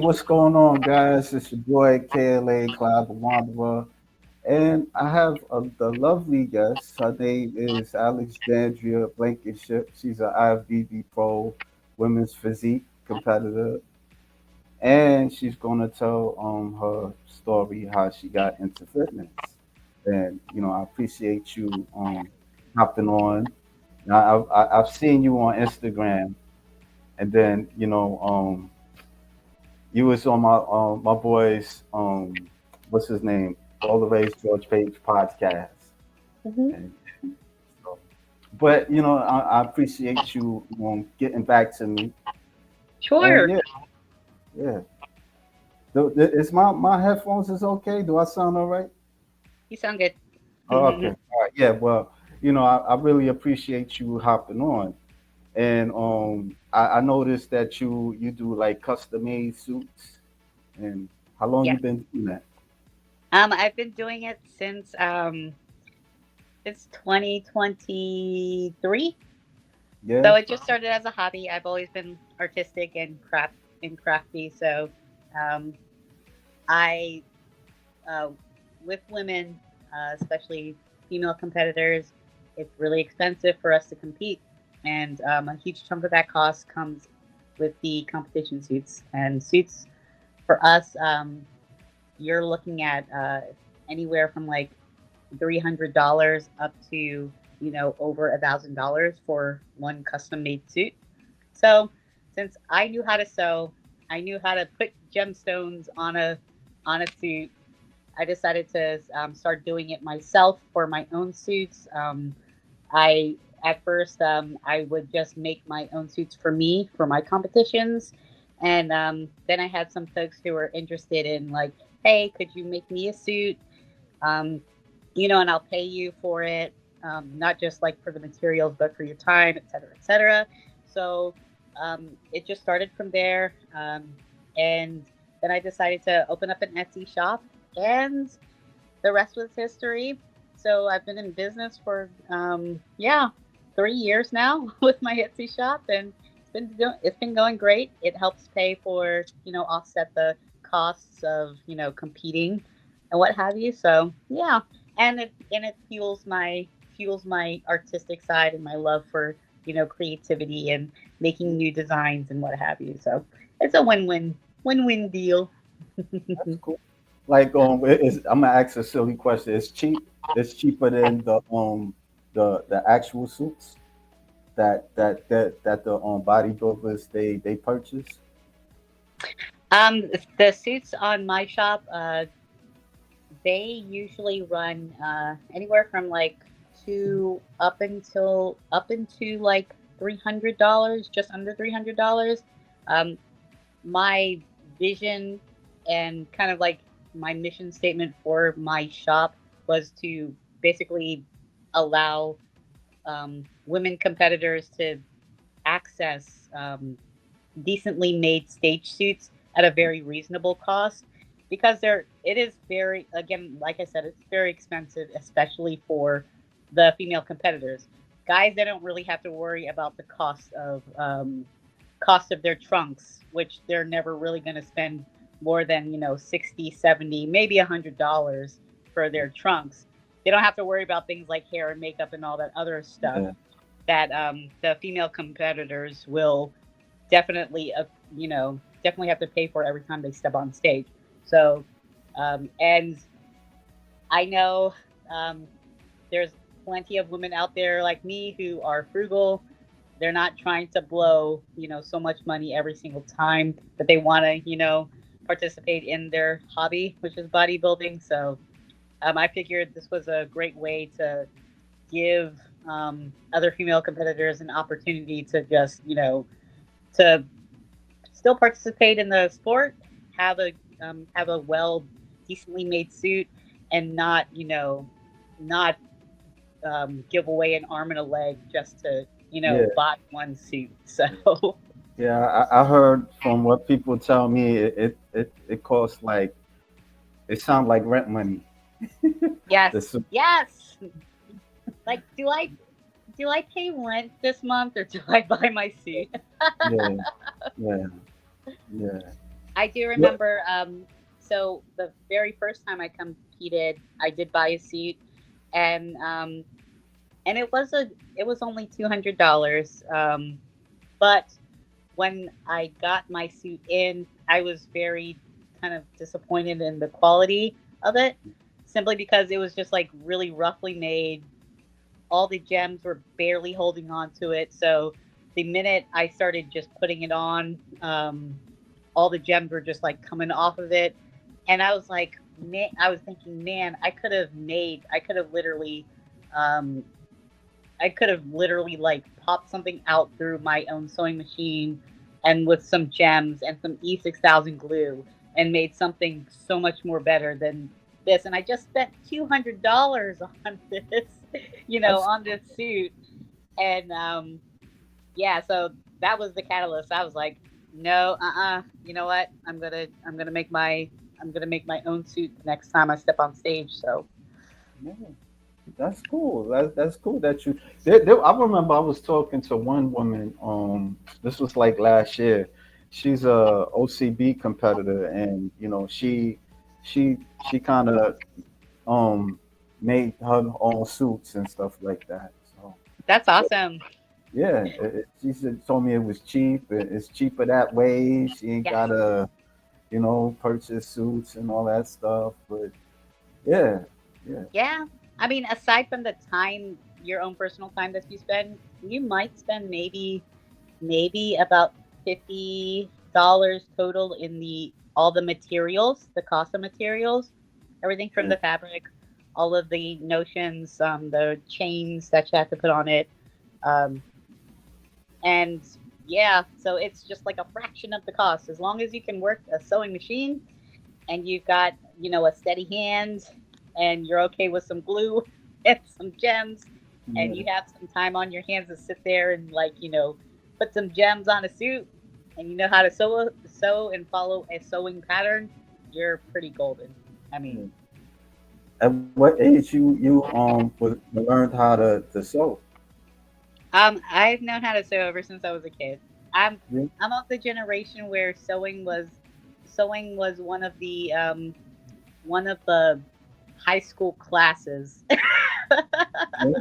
what's going on, guys? It's your boy Kaale, Cloud the Wanderer, and I have the lovely guest. Her name is Alexandria Blankenship. She's an IFBB Pro Women's Physique competitor, and she's gonna tell her story how she got into fitness. And I appreciate you hopping on. Now, I've seen you on Instagram, and then you was on my boy's what's his name? All the Race George Page podcast. Hmm. And so, but I appreciate you getting back to me. And Sure. yeah, yeah. Is my headphones is okay? Do I sound all right? You sound good. Oh, okay. All right. Yeah. Well, I really appreciate you hopping on. And I noticed that you do like custom made suits. And how long you Yes. been doing that? I've been doing it since 2023. Yeah. So it just started as a hobby. I've always been artistic and crafty. So um, I uh, with women, especially female competitors, it's really expensive for us to compete, and a huge chunk of that cost comes with the competition suits. And suits for us, you're looking at anywhere from like $300 up to over $1,000 for one custom made suit. So since I knew how to sew, I knew how to put gemstones on a suit. I decided to start doing it myself for my own suits. I At first I would just make my own suits for me for my competitions, and then I had some folks who were interested in like, hey, could you make me a suit? Um, and I'll pay you for it, not just like for the materials, but for your time, et cetera, et cetera. So it just started from there. And then I decided to open up an Etsy shop, and the rest was history. So I've been in business for, yeah, 3 years now with my Etsy shop, and it's been going great. It helps pay for, offset the costs of, competing and what have you. So yeah, and it fuels my artistic side and my love for creativity and making new designs and what have you. So it's a win-win deal. That's cool. Like I'm gonna ask a silly question. It's cheap. It's cheaper than the actual suits that the bodybuilders they purchase. The suits on my shop, they usually run anywhere from like up into like $300, just under $300. Um, my vision and kind of like my mission statement for my shop was to basically allow women competitors to access decently made stage suits at a very reasonable cost, because it is very, again, like I said, it's very expensive, especially for the female competitors. Guys, they don't really have to worry about the cost of their trunks, which they're never really going to spend more than 60, 70, maybe $100 for their trunks. They don't have to worry about things like hair and makeup and all that other stuff Yeah. that the female competitors will definitely, definitely have to pay for every time they step on stage. So, and I know there's plenty of women out there like me who are frugal. They're not trying to blow, so much money every single time that they want to, participate in their hobby, which is bodybuilding. So, I figured this was a great way to give other female competitors an opportunity to just, to still participate in the sport, have a well, decently made suit, and not not give away an arm and a leg just to Yeah. buy one suit. So Yeah. I heard from what people tell me, it costs like it sounds like rent money. The yes, suit. yes. Like, do I pay rent this month or do I buy my suit? Yeah. Yeah. Yeah. I do What? remember. So the very first time I competed, I did buy a suit, and it was only $200. But when I got my suit in, I was very kind of disappointed in the quality of it, simply because it was just like really roughly made. All the gems were barely holding on to it. So the minute I started just putting it on, all the gems were just like coming off of it. And I was like, man, I was thinking, man, I could have literally, um, I could have literally like popped something out through my own sewing machine and with some gems and some E6000 glue and made something so much more better than this. And I just spent $200 on this, That's on this suit. And yeah, so that was the catalyst. I was like, no, you know what? I'm gonna make my own suit the next time I step on stage. So yeah, that's cool. That's cool that you. I remember I was talking to one woman. This was like last year. She's a OCB competitor, and she kind of um made her own suits and stuff like that. So that's awesome. yeah, she told me it was cheap. It's cheaper that way. She ain't Yes. gotta purchase suits and all that stuff. But yeah, yeah, Yeah. I mean, aside from the time, your own personal time that you spend, you might spend maybe about $50 total in the all the materials, the cost of materials, everything from yeah, the fabric, all of the notions, the chains that you have to put on it. Um, and yeah, so it's just like a fraction of the cost. As long as you can work a sewing machine and you've got, a steady hand and you're okay with some glue and some gems and you yeah. have some time on your hands to sit there and like, put some gems on a suit and you know how to sew and follow a sewing pattern, you're pretty golden. I Yeah. mean, At what age learned how to sew? I've known how to sew ever since I was a kid. I'm Yeah, I'm of the generation where sewing was one of the high school classes. yeah,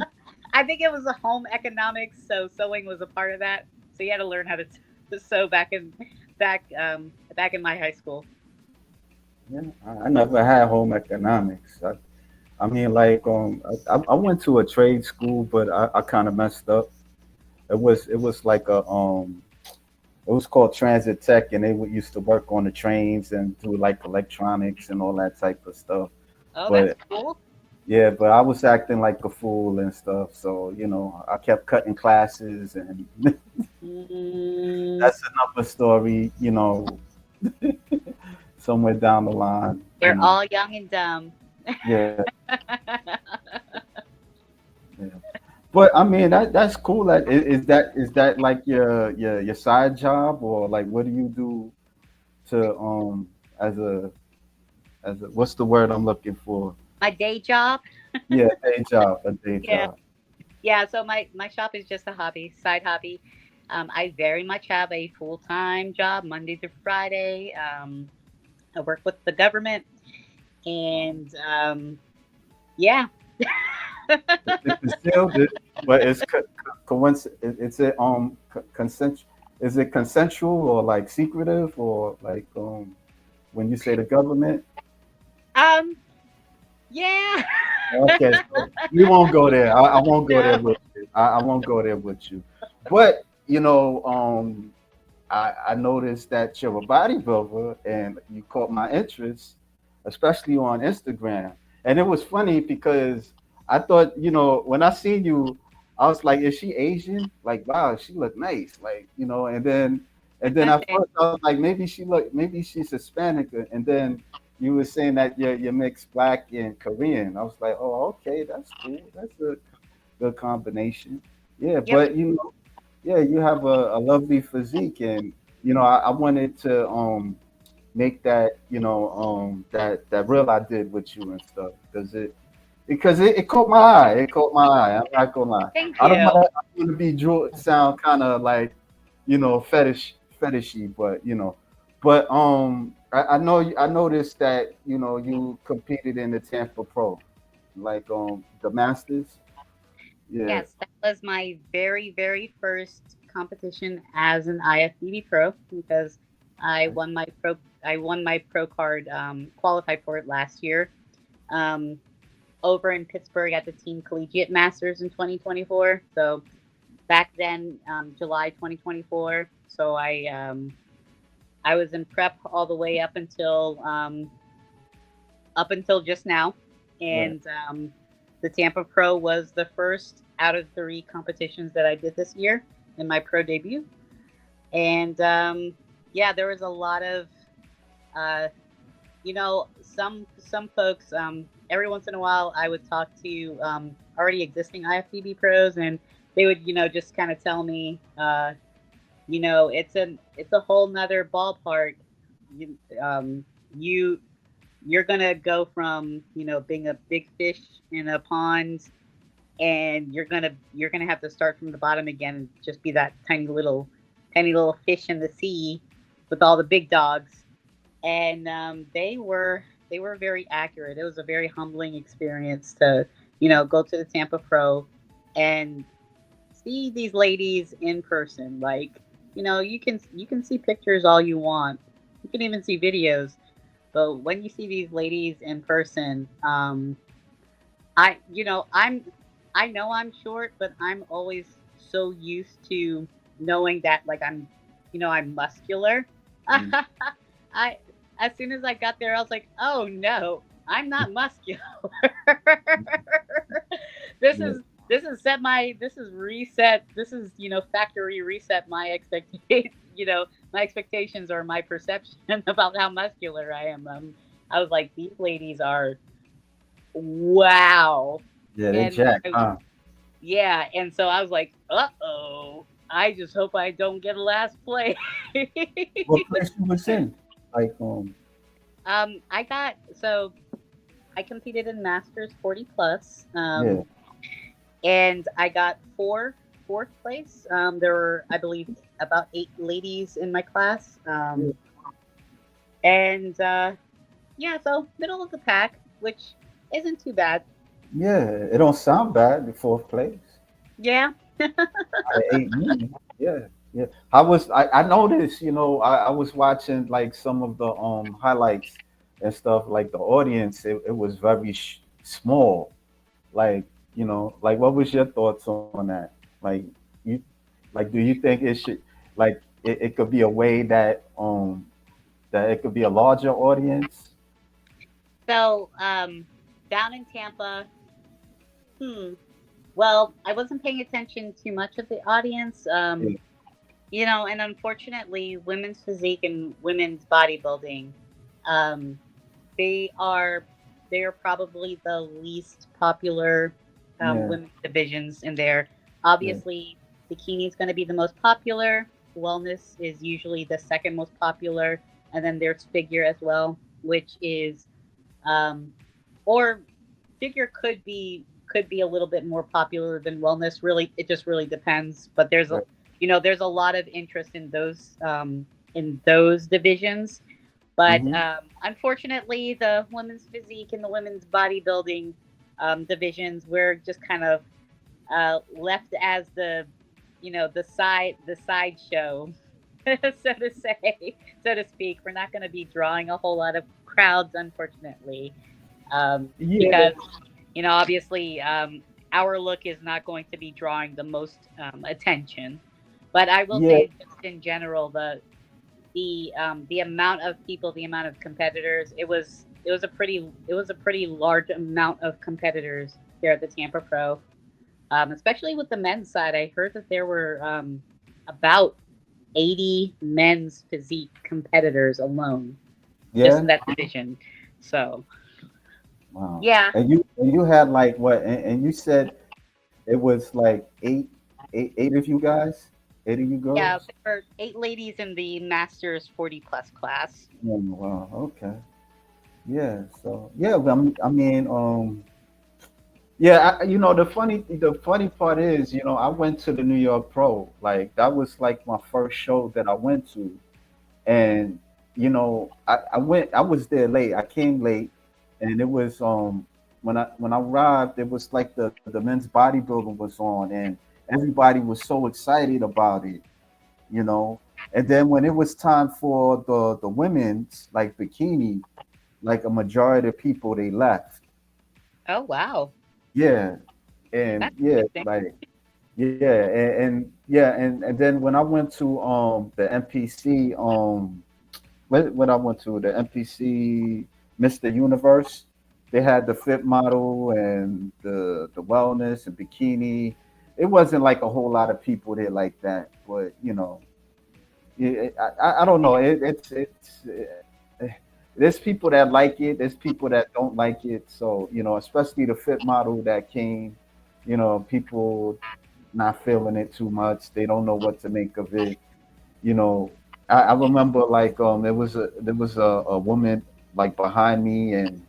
I think it was a home economics, so sewing was a part of that. So you had to learn how to sew back in my high school. yeah. I never had home economics. I mean, like, I went to a trade school, but I kind of messed up. It was like it was called Transit Tech, and they would used to work on the trains and do like electronics and all that type of stuff. Oh, that's But cool. yeah, but I was acting like a fool and stuff. So I kept cutting classes, and Mm, that's another story. Somewhere down the line. they're all young and dumb. Yeah, yeah. But I mean, that's cool. Is that like your side job, or like what do you do to as a what's the word I'm looking for? My day job. Yeah, day job, a day Yeah. job. Yeah, so my shop is just a hobby, side hobby. I very much have a full-time job, Monday through Friday. I work with the government, and yeah. It's still, but it's coincidence. It's a consent. Is it consensual or like secretive or like when you say the government? um, yeah. Okay, so we won't go there. I won't go there No. with you. I won't go there with you. But I noticed that you're a bodybuilder and you caught my interest, especially on Instagram. And it was funny because I thought, when I seen you, I was like, is she Asian? Like, wow, she looked nice. Like, and then at Okay. first I was like, maybe she's Hispanic. And then you were saying that you're mixed black and Korean. I was like, oh, okay, that's cool. That's a good combination. Yeah, Yep. but yeah, you have a lovely physique, and I wanted to make that that reel I did with you and stuff because it caught my eye. It caught my eye. I'm not gonna lie. Thank I don't you. want to. I don't want to be sound kind of like fetishy, but But I noticed that you competed in the Tampa Pro, like the Masters. Yeah. Yes, that was my very, very first competition as an IFBB pro because I won my pro card, qualified for it last year. Um, over in Pittsburgh at the Team Collegiate Masters in 2024. So back then, July 2024. So I was in prep all the way up until just now, Right. and the Tampa Pro was the first out of three competitions that I did this year in my pro debut, and yeah, there was a lot of uh, some folks. Every once in a while, I would talk to already existing IFBB pros, and they would just kind of tell me, it's a whole nother ballpark. You, you you're gonna go from being a big fish in a pond, and you're gonna have to start from the bottom again and just be that tiny little fish in the sea with all the big dogs. And they were very accurate. It was a very humbling experience to go to the Tampa Pro and see these ladies in person. Like, you can see pictures all you want. You can even see videos, but when you see these ladies in person, I you know I know I'm short, but I'm always so used to knowing that, like, I'm muscular. Mm. I As soon as I got there, I was like, oh no, I'm not muscular. this Yeah. is this is reset. This is factory reset my expectation. My expectations or my perception about how muscular I am. I was like, these ladies are wow. Yeah, they And jack, huh? yeah, and so I was like, uh-oh. I just hope I don't get a last place. What place you was in? Like I got so I competed in Masters 40 plus, yeah. and I got fourth place. There were, I believe, about eight ladies in my class, Yeah. and yeah, so middle of the pack, which isn't too bad. Yeah, it don't sound bad. The fourth place Yeah. out of 8 million. Yeah, yeah. I noticed, I was watching like some of the highlights and stuff. Like the audience, it was very small. Like, like what was your thoughts on that? Like you, like do you think it should, like it could be a way that it could be a larger audience? So down in Tampa, hmm. Well, I wasn't paying attention too much of the audience. Yeah, And unfortunately, women's physique and women's bodybuilding, um, they are they are probably the least popular yeah, women's divisions in there. yeah, Obviously, bikini is going to be the most popular. Wellness is usually the second most popular, and then there's figure as well, which is um, or figure could be a little bit more popular than wellness. Really, it just really depends. But right. there's a lot of interest in those divisions. But Mm-hmm. unfortunately, the women's physique and the women's bodybuilding divisions, we're just kind of left as the sideshow, so to speak. We're not going to be drawing a whole lot of crowds, unfortunately, Yeah, because obviously, our look is not going to be drawing the most attention. But I will yeah, say, just in general, the amount of people, the amount of competitors, it was a pretty large amount of competitors here at the Tampa Pro, especially with the men's side. I heard that there were about 80 men's physique competitors alone, just yeah. in that division. So Wow. yeah, And you had like what? And you said it was like eight of you guys, 8 of you yeah, girls. there were eight ladies in the Masters 40 plus class. Oh, wow. Okay. Yeah. So yeah. Yeah. The funny part is, I went to the New York Pro. Like that was like my first show that I went to, and I was there late. I came late, and it was when I arrived, it was like the men's bodybuilding was on, and everybody was so excited about it, you know. And then when it was time for the women's like bikini, like a majority of people they left. Oh, wow. Yeah, and That's yeah, interesting. like yeah, and then when I went to the NPC what I went to the NPC Mr. Universe, they had the fit model and the wellness and bikini. It wasn't like a whole lot of people there like that, but I don't know. There's people that like it. There's people that don't like it. So especially the fit model that came, people not feeling it too much. They don't know what to make of it. You know, I remember like there was a woman like behind me, and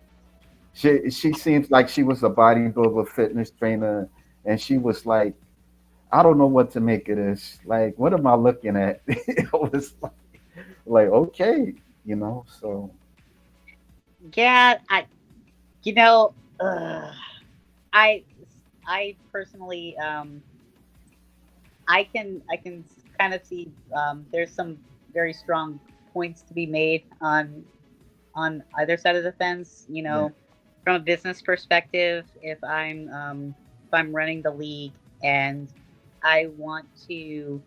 she seems like she was a bodybuilder, fitness trainer, and she was like, I don't know what to make of this. Like, what am I looking at? It was like okay, so Yeah, you know, ugh, I, I personally, I can kind of see there's some very strong points to be made on either side of the fence. yeah. From a business perspective, if I'm running the league and I want to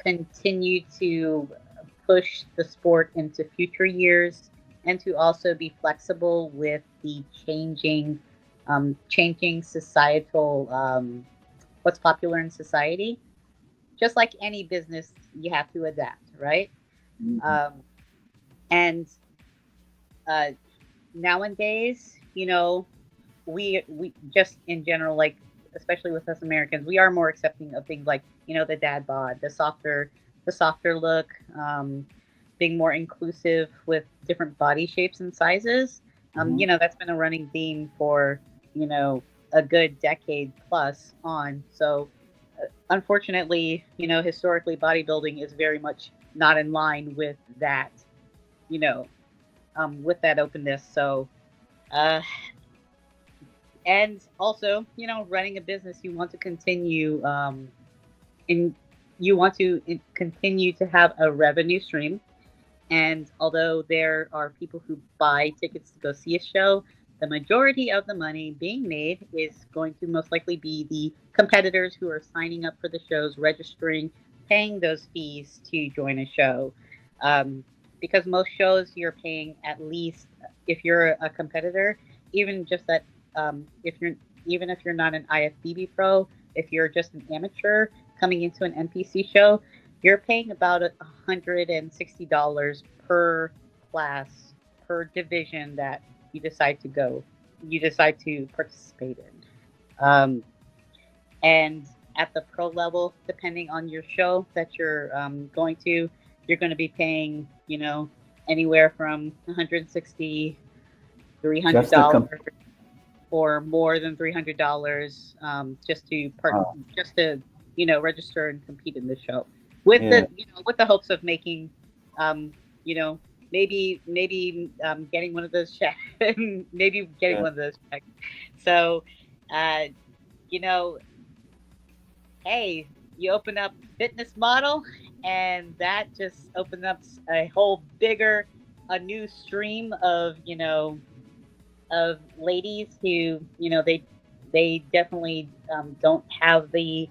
continue to push the sport into future years and to also be flexible with the changing societal what's popular in society. Just like any business, you have to adapt, right? Mhm. Um, and uh, nowadays, we just in general, like especially with us Americans, we are more accepting of things like the dad bod, the softer look, being more inclusive with different body shapes and sizes. Mhm. That's been a running theme for you know a good decade plus on. So unfortunately, historically bodybuilding is very much not in line you know, with that openness. So, uh, and also, running a business, you want to continue, in you want to continue to have a revenue stream. And although there are people who buy tickets to go see a show, the majority of the money being made is going to most likely be the competitors who are signing up for the shows, registering, paying those fees to join a show. Um, because most shows you're paying at least, if you're a competitor, even just that, even if you're not an IFBB pro, if you're just an amateur coming into an NPC show, you're paying about $160 per class, per division that you decide to participate in. And at the pro level, depending on your show that you're going to, you're going to be paying, anywhere from 160, three hundred Just to come. dollars or more than $300, Oh, just to register and compete in the show, with yeah, the hopes of making, um, you know maybe getting one of those checks, maybe getting yeah, one of those checks. So, uh, you know, hey, you open up fitness model, and that just opens up a whole a new stream of ladies who they definitely don't have the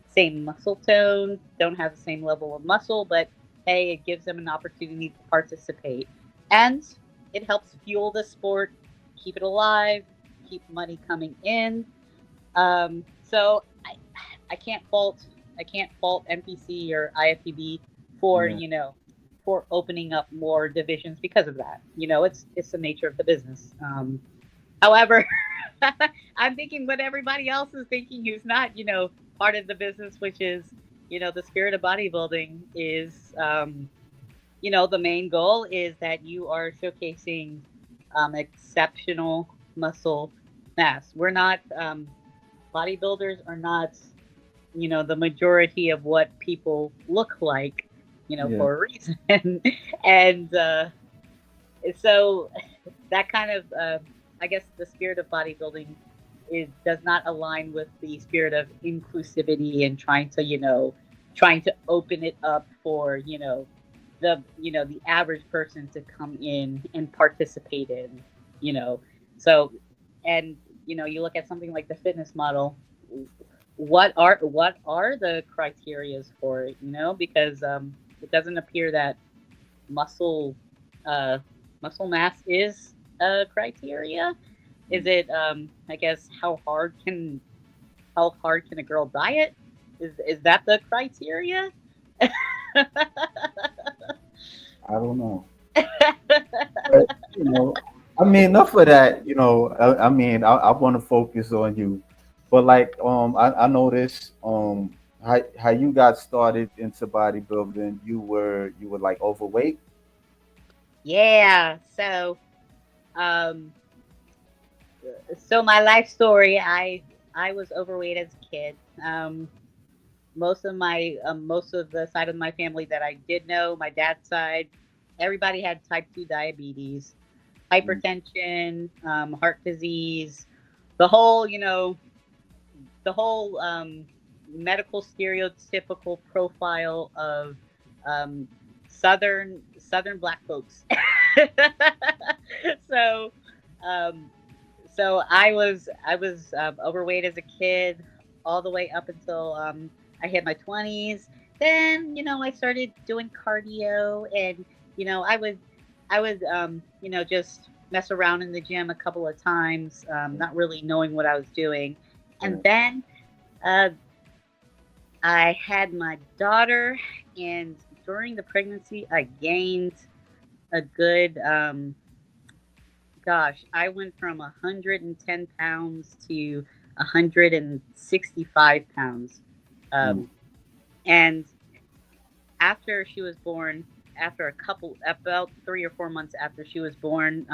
same muscle tone, don't have the same level of muscle, but hey, it gives them an opportunity to participate, and it helps fuel the sport, keep it alive, keep money coming in. So I can't fault NPC or IFBB for yeah. for opening up more divisions because of that. It's the nature of the business. However, I'm thinking what everybody else is thinking who's not, part of the business, which is, the spirit of bodybuilding is, the main goal is that you are showcasing exceptional muscle mass. We're not, bodybuilders are not, the majority of what people look like, Yeah. for a reason. And so that kind of, I guess, the spirit of bodybuilding does not align with the spirit of inclusivity and trying to open it up for the average person to come in and participate in, you know. So, and you look at something like the fitness model. What are the criterias for it? Because it doesn't appear that muscle uh, muscle mass is a criteria. Is it? I guess how hard can a girl diet? Is that the criteria? I don't know. But, I mean, enough of that. I mean, I want to focus on you. But like, I noticed, how you got started into bodybuilding. You were like overweight. Yeah. Um, so my life story, I was overweight as a kid. Most of the side of my family that I did know, my dad's side, everybody had type 2 diabetes, Mm, hypertension, heart disease, the whole, medical stereotypical profile of um, southern black folks. so um, so I was overweight as a kid, all the way up until I hit my 20s. Then I started doing cardio, and I would just mess around in the gym a couple of times, not really knowing what I was doing. And yeah. then uh, I had my daughter, and during the pregnancy, I gained a good, gosh, I went from 110 pounds to 165 pounds. Mm, Um, and after she was born, about 3 or 4 months after she was born,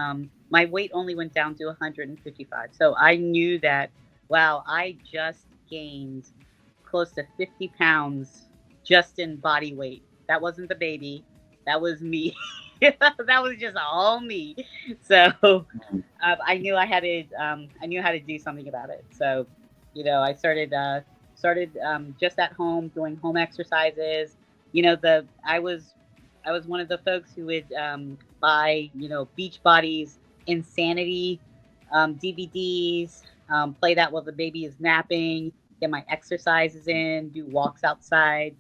my weight only went down to 155. So I knew that, wow, I just gained close to 50 pounds just in body weight. That wasn't the baby, that was me. That was just all me. So mm, I knew how to do something about it. So, I started just at home doing home exercises. I was one of the folks who would buy Beachbody's Insanity DVDs, play that while the baby is napping, get my exercises in, do walks outside,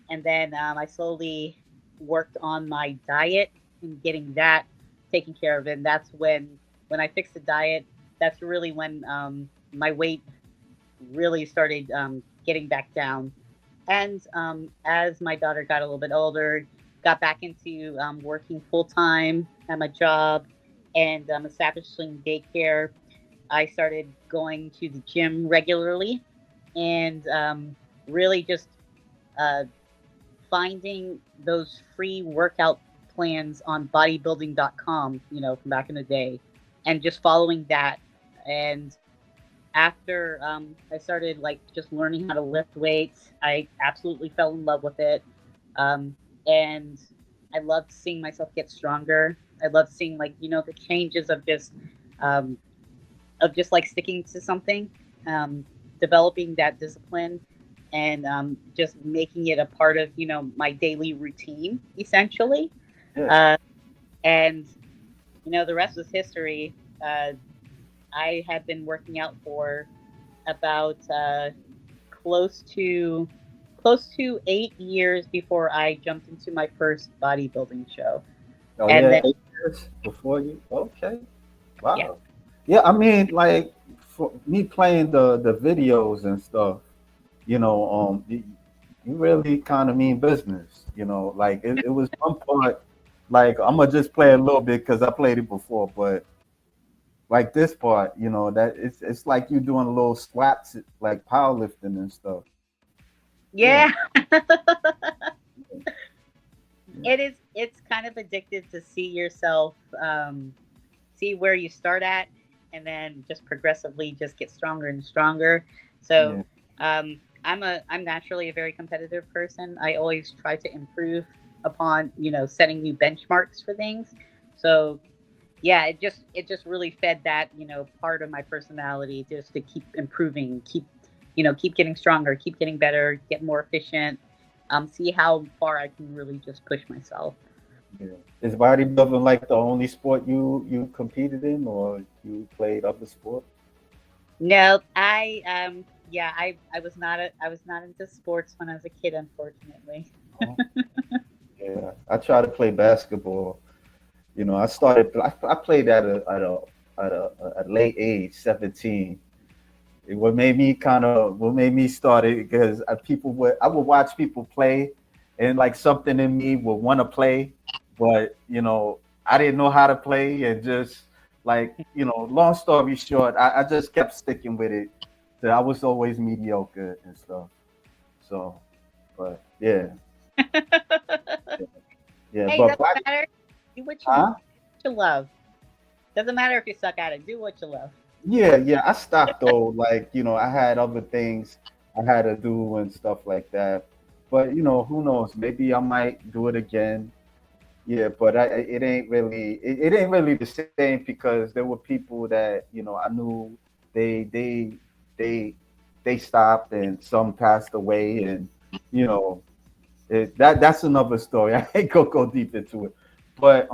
and then I slowly worked on my diet and getting that taken care of. And that's when I fixed the diet. That's really when my weight really started getting back down. And as my daughter got a little bit older, got back into working full time at my job and establishing daycare. I started going to the gym regularly and really just uh, finding those free workout plans on bodybuilding.com, from back in the day, and just following that. And after I started like just learning how to lift weights, I absolutely fell in love with it. And I loved seeing myself get stronger. I loved seeing like, the changes um, of just like sticking to something, um, developing that discipline, and just making it a part of my daily routine essentially. yeah. Uh, and the rest was history. Uh, I had been working out for about close to close to 8 years before I jumped into my first bodybuilding show, Oh and yeah, then 8 years before you. Okay. yeah, Wow. Yeah, I mean, like for me playing the videos and stuff, you really kind of mean business. Like it was one part. Like I'm gonna just play a little bit because I played it before, but like this part, that it's like you doing a little squats, like powerlifting and stuff. Yeah, yeah. yeah, It's kind of addictive to see yourself, see where you start at, and then just progressively just get stronger and stronger. So yeah. I'm naturally a very competitive person. I always try to improve. upon setting new benchmarks for things. So yeah, it just really fed that part of my personality, just to keep improving, keep getting stronger, keep getting better, get more efficient, see how far I can really just push myself. Yeah. Is bodybuilding like the only sport you competed in, or you played other sports? No, I was not into sports when I was a kid, unfortunately. Oh, yeah, I tried to play basketball. I started. I played at a late age, 17. What made me start it because I would watch people play, and like something in me would want to play, but I didn't know how to play, and just like long story short, I just kept sticking with it. So I was always mediocre and stuff. So, but yeah, yeah, Hey, but doesn't body, matter. Do what huh? you love. Doesn't matter if you suck at it. Do what you love. Yeah, yeah. I stopped though. Like, I had other things I had to do and stuff like that. But who knows? Maybe I might do it again. Yeah, but it ain't really the same because there were people that I knew they they they they stopped and some passed away, and you know that's another story. I ain't gonna go deep into it. But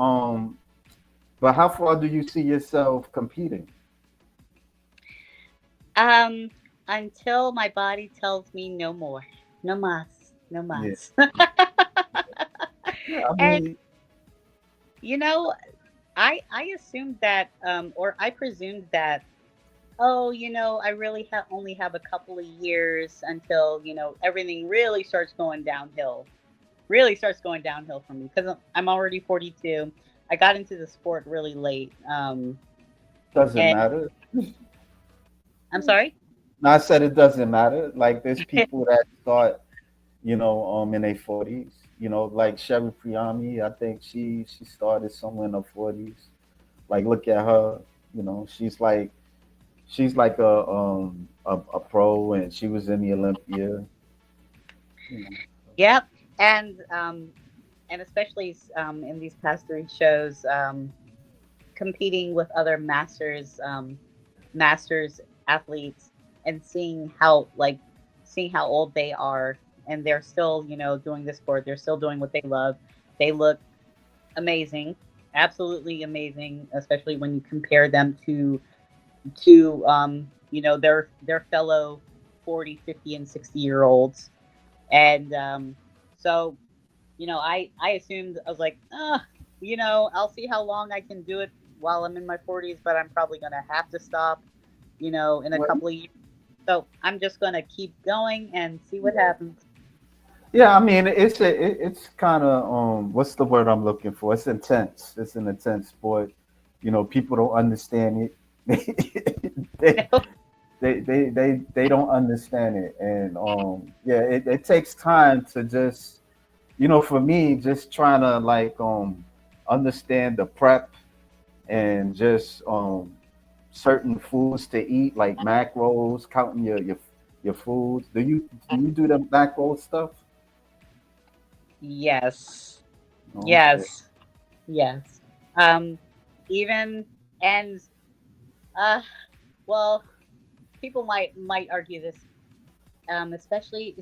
how far do you see yourself competing? Um, until my body tells me no more, no mas, no Yeah, mas. yeah. I And mean, you know, I assumed that, or I presumed that. Oh, I really only have a couple of years until everything really starts going downhill. Really starts going downhill for me because I'm already 42. I got into the sport really late. doesn't And matter. I'm sorry. No, I said it doesn't matter. Like there's people that start, in their 40s. Like Sherry Priami, I think she started somewhere in her 40s. Like look at her, she's like a pro, and she was in the Olympia. You know. Yep. And especially in these past three shows, competing with other masters athletes, and seeing how old they are, and they're still doing this sport. They're still doing what they love. They look amazing, absolutely amazing, especially when you compare them to their fellow 40, 50, and 60-year olds. And so I assumed, I was like, I'll see how long I can do it while I'm in my 40s, but I'm probably gonna have to stop, in a Well, couple of years. So I'm just gonna keep going and see what yeah. happens. Yeah, I mean, it's kind of what's the word I'm looking for? It's intense. It's an intense sport. People don't understand it. they, they don't understand it, and yeah, it takes time to just for me, just trying to like understand the prep, and just certain foods to eat, like macros, counting your foods. Do you do the macro stuff? Yes, Okay. yes, yes. Um, even and uh, well, people might argue this. Especially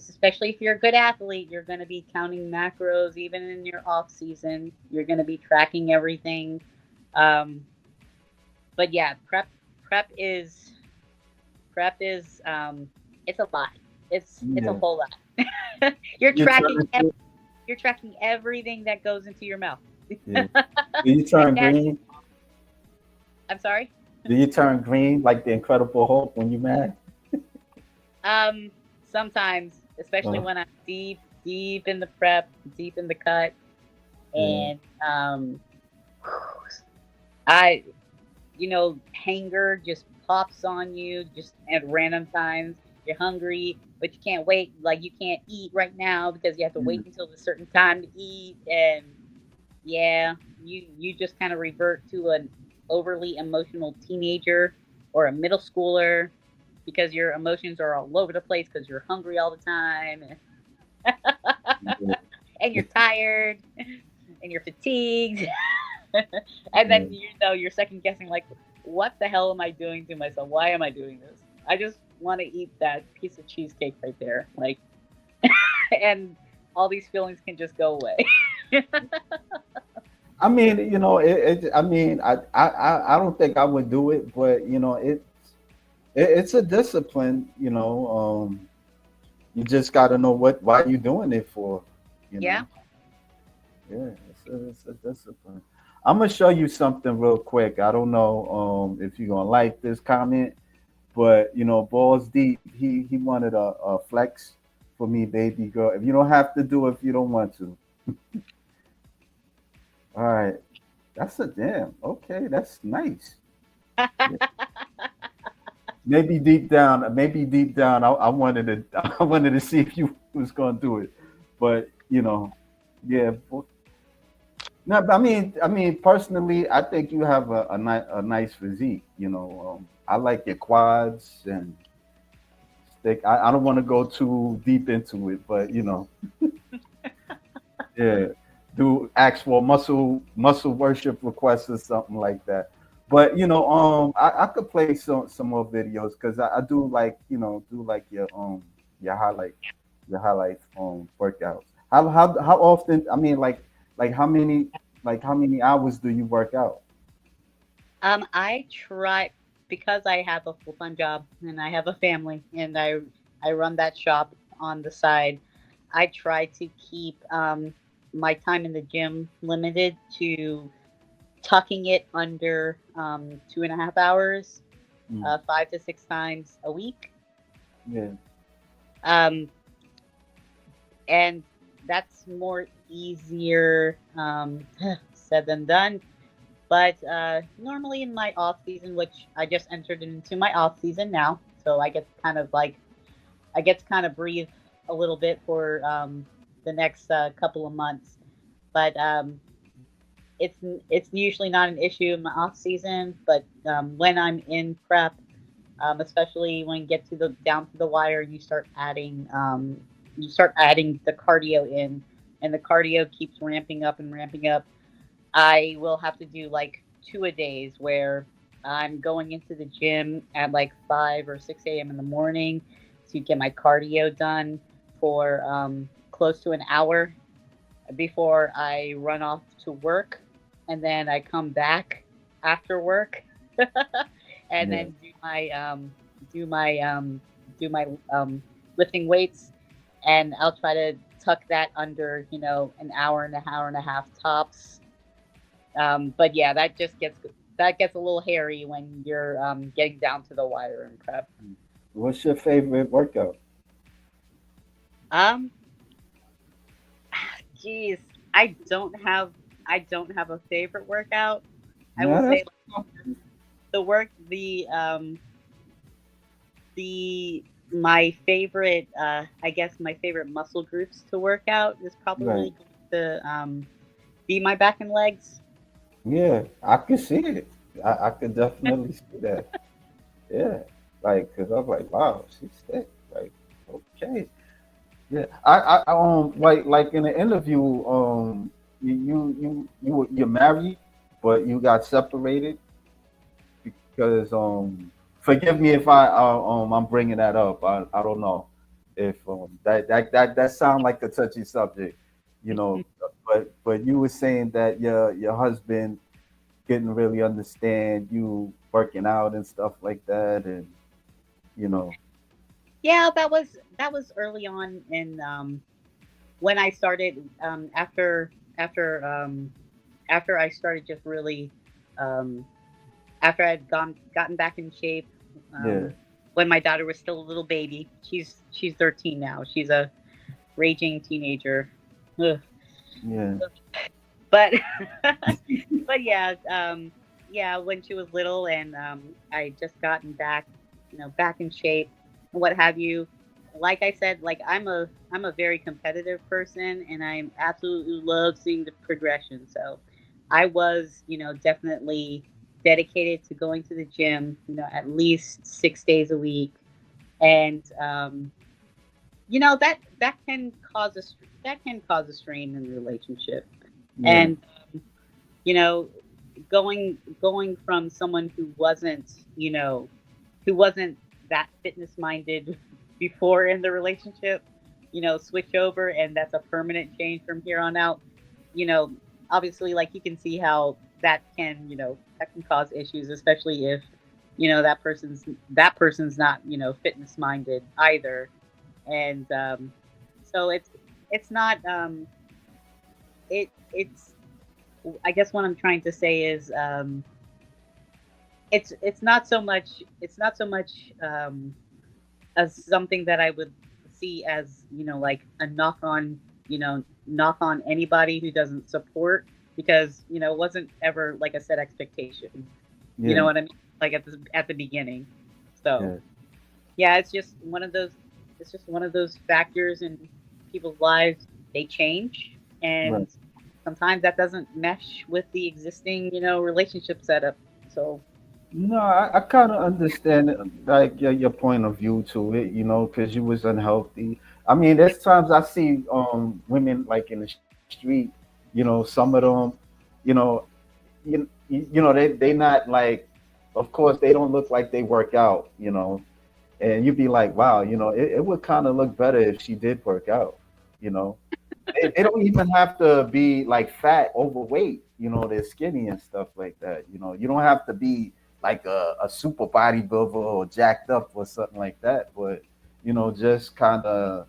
if you're a good athlete, you're going to be counting macros even in your off season. You're going to be tracking everything. Um, but yeah, prep is it's a lot. It's a Yeah. whole lot. you're You turn tracking ev- into you're tracking everything that goes into your mouth. Yeah. Do you turn And green? I'm sorry. Do you turn green like the Incredible Hulk when you mad? Sometimes, especially Uh, when I'm deep in the prep, deep in the cut, yeah. and I hanger just pops on you just at random times. You're hungry, but you can't wait. Like you can't eat right now because you have to Yeah. wait until a certain time to eat. And yeah, you just kind of revert to an overly emotional teenager or a middle schooler because your emotions are all over the place because you're hungry all the time. Yeah. and you're tired and you're fatigued. And Yeah. then you're second guessing like, what the hell am I doing to myself? Why am I doing this? I just want to eat that piece of cheesecake right there, like, and all these feelings can just go away. I mean, I mean, I don't think I would do it, but it's a discipline. You just got to know why you doing it for. You Yeah. know, yeah, it's a discipline. I'm gonna show you something real quick. I don't know if you're gonna like this comment, but balls deep. He wanted a flex for me, baby girl. If you don't have to do it, if you don't want to. All right, that's a damn. Okay, that's nice. Yeah. Maybe deep down, I wanted to, I wanted to see if you was gonna do it, but yeah. No, but I mean, personally, I think you have a nice physique. I like your quads and stick. I don't want to go too deep into it, but yeah, do actual muscle worship requests or something like that. But I could play some more videos because I do like do like your highlight workouts. How often? I mean, like how many how many hours do you work out? I try because I have a full-time job and I have a family and I run that shop on the side. I try to keep my time in the gym limited to tucking it under 2.5 hours, Mm, 5 to 6 times a week. yeah, Um, and that's more easier said than done. But normally in my off season, which I just entered into my off season now, so I get to kind of breathe a little bit for the next couple of months. But it's it's usually not an issue in my off season. But when I'm in prep, especially when you get to the down to the wire, you start adding the cardio in, and the cardio keeps ramping up and ramping up. I will have to do like two a days where I'm going into the gym at like 5 or 6 a.m. in the morning to get my cardio done for close to an hour before I run off to work, and then I come back after work and yeah, then do my do my lifting weights, and I'll try to tuck that under an hour and a half tops. But yeah, that gets a little hairy when you're getting down to the wire and prep. mm. What's your favorite workout? Um, Geez, I don't have I don't have a favorite workout. I will No, that's say the work the my favorite I guess my favorite muscle groups to work out is right. probably going to be my back and legs. Yeah, I can see it. I could definitely see that. Yeah, like, cause I was like, wow, she's thick. Like, okay, yeah. Like in the interview, you're married, but you got separated because forgive me if I'm bringing that up. I don't know if that sound like a touchy subject, you know. But you were saying that your husband didn't really understand you working out and stuff like that, and you know, Yeah, that was early on in when I started after after I started just really um after I'd gotten back in shape, yeah, when my daughter was still a little baby. She's 13 now. She's a raging teenager. Ugh. yeah, But but yeah, yeah, when she was little and I just gotten back, back in shape and what have you. Like I said, like I'm a very competitive person and I absolutely love seeing the progression. So I was, definitely dedicated to going to the gym, at least 6 days a week. And that can cause that can cause a strain in the relationship. Yeah, And you know, going from someone who wasn't that fitness minded before in the relationship, switch over, and that's a permanent change from here on out. You know, Obviously, like, you can see how that can cause issues, especially if that person's not fitness minded either. And so it's not it's I guess what I'm trying to say is it's not so much as something that I would see as like a knock on anybody who doesn't support, because it wasn't ever, like I said, expectation. You know yeah, what I mean? Like at the beginning. So yeah. yeah, it's just one of those factors in people's lives. They change, Right. and sometimes that doesn't mesh with the existing relationship setup. So No, I kind of understand like your point of view to it, because you was unhealthy. I mean, there's times I see women like in the street, some of them, you know, they not like, of course they don't look like they work out, and you'd be like, wow, it would kind of look better if she did work out, you know. They don't even have to be like fat, overweight. They're skinny and stuff like that. You don't have to be like a super bodybuilder or jacked up or something like that. But just kind of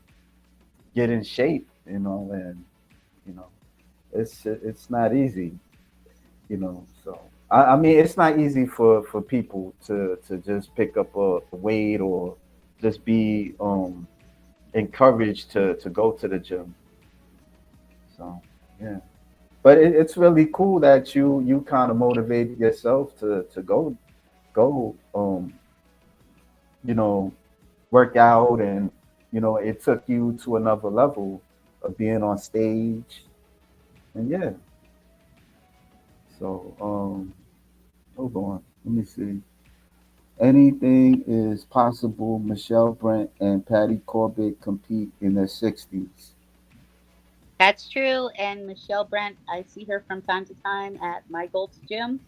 get in shape. And you know, it's not easy. So I mean, it's not easy for people to just pick up a weight or just be encouraged to go to the gym. So yeah. But it's really cool that you kind of motivated yourself to go you know work out, and it took you to another level of being on stage. And yeah, so hold on, let me see. Anything is possible. Michelle Brent and Patty Corbett compete in their 60s. that's true. And Michelle Brent, I see her from time to time at my Gold's gym,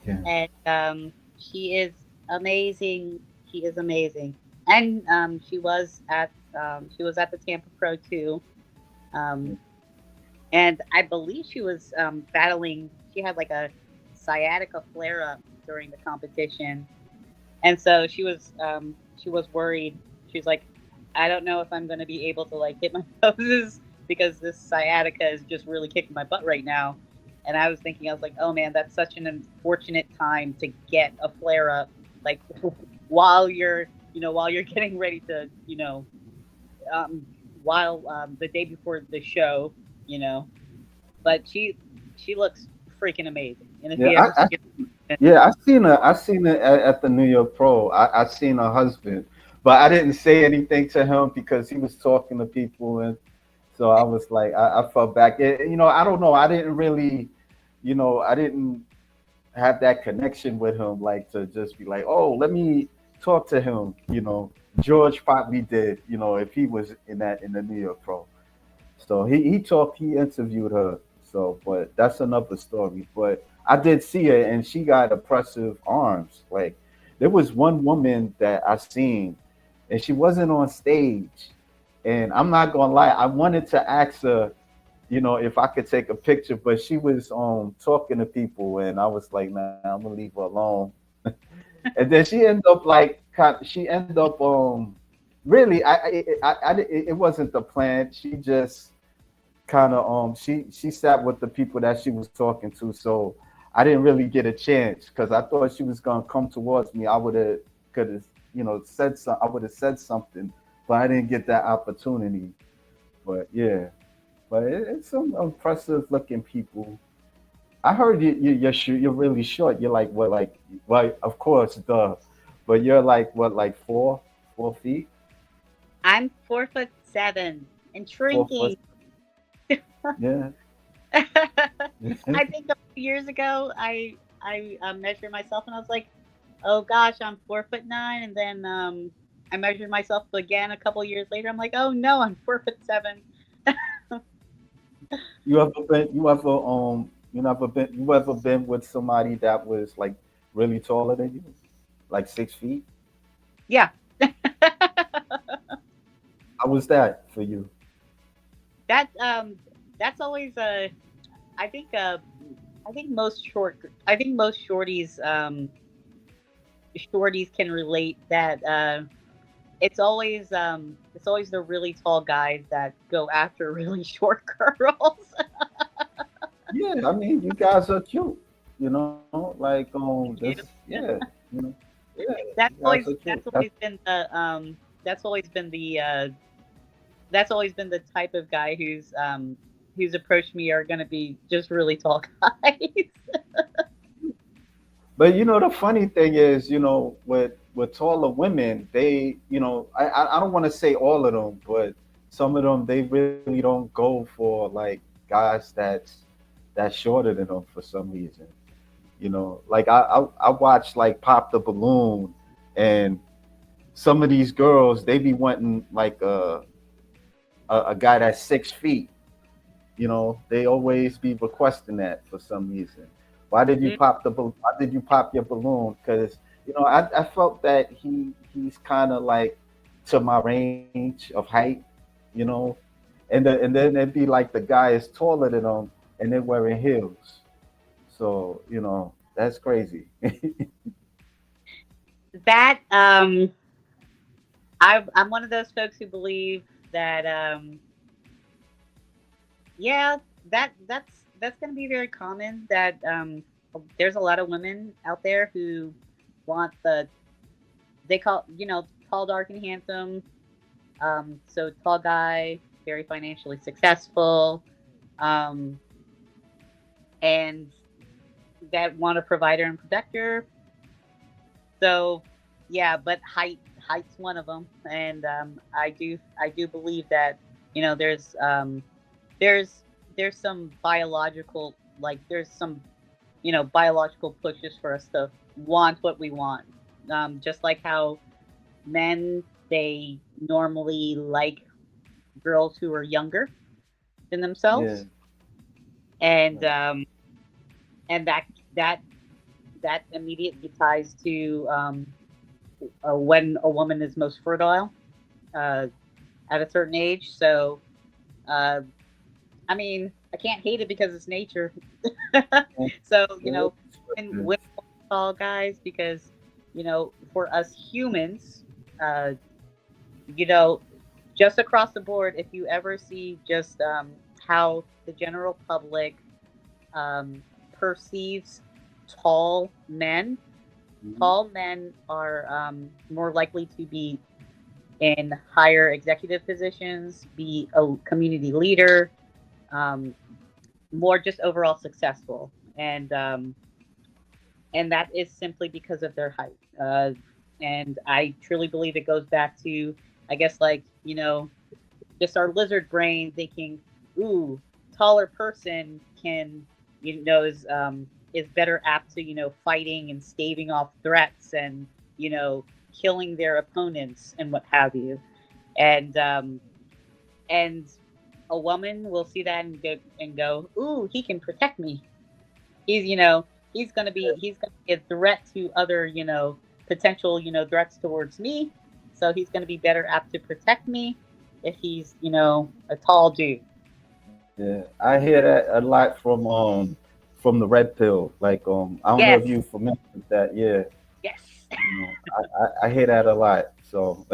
Yeah, and she is amazing. She is amazing, and she was at the Tampa Pro too, um, and I believe she was battling. She had like a sciatica flare up during the competition, and so she was worried. She's like, I don't know if I'm going to be able to like hit my poses because this sciatica is just really kicking my butt right now. And I was like, oh man, that's such an unfortunate time to get a flare up, like while you're getting ready to, um, while the day before the show, you know. But she looks freaking amazing, and if yeah. you ever see her, Yeah, I seen her at the New York Pro. I seen her husband, but I didn't say anything to him because he was talking to people, and so I was like, I felt back. I don't know. I didn't really, I didn't have that connection with him, like to just be like, oh, let me talk to him. George probably did. If he was in the New York Pro. So he interviewed her. So, but that's another story. But I did see her, and she got impressive arms. Like there was one woman that I seen, and she wasn't on stage. And I'm not gonna lie, I wanted to ask her, if I could take a picture, but she was talking to people, and I was like, nah, I'm gonna leave her alone. And then she ended up like she ended up really it wasn't the plan. She just kind of she sat with the people that she was talking to, so I didn't really get a chance because I thought she was gonna come towards me. I would have could have said some. I would have said something, but I didn't get that opportunity. But yeah, but it's some impressive looking people. I heard you're really short. You're like what, like, well, of course, duh, but you're like what, like 4 feet, I'm 4'7" and 4 foot. shrinking. Yeah. I think a few years ago, I measured myself and I was like, oh gosh, I'm 4'9", and then I measured myself again a couple years later. I'm like, oh no, I'm 4'7". You ever been with somebody that was like really taller than you, like 6 feet? Yeah, How was that for you? that that's always I think I think most shorties can relate that it's always the really tall guys that go after really short girls. Yeah, I mean, you guys are cute. Like this. You. Yeah, you know, yeah, you guys are cute. That's always been the that's always been the that's always been the type of guy who's approached me are going to be just really tall guys. But the funny thing is, with taller women, I don't want to say all of them, but some of them they really don't go for like guys that's shorter than them for some reason. Like I watch like Pop the Balloon, and some of these girls they be wanting like a guy that's 6 feet. They always be requesting that for some reason. Why did you pop your balloon? Because I felt that he's kind of like to my range of height. You know, and then it'd be like the guy is taller than them, and they're wearing heels. So that's crazy. That I'm one of those folks who believe that yeah, that's going to be very common that there's a lot of women out there who want they call, tall, dark, and handsome. So tall guy, very financially successful, um, and that want a provider and protector. So yeah, but height's one of them, and I do believe that there's there's some biological there's some biological pushes for us to want what we want. Just like how men, they normally like girls who are younger than Yeah. themselves, and Right. and that that immediately ties to when a woman is most fertile uh, at a certain age. So uh, I mean, I can't hate it because it's nature. Yeah, So it is what and it women is. want tall guys because for us humans, uh, you know, just across the board, if you ever see just how the general public um, perceives tall men, Mhm. tall men are more likely to be in higher executive positions, be a community leader, um, more just overall successful, and that is simply because of their height. And I truly believe it goes back to, I guess, just our lizard brain thinking, ooh, taller person can, is better apt to, fighting and staving off threats and, killing their opponents and what have you. And, and a woman will see that and go, ooh, he can protect me. He's, he's gonna be a threat to other, potential, threats towards me. So he's gonna be better apt to protect me if he's, a tall dude. Yeah, I hear that a lot from the red pill. Like I don't know Yes, if you familiar with that. Yeah, yes. I hear that a lot. So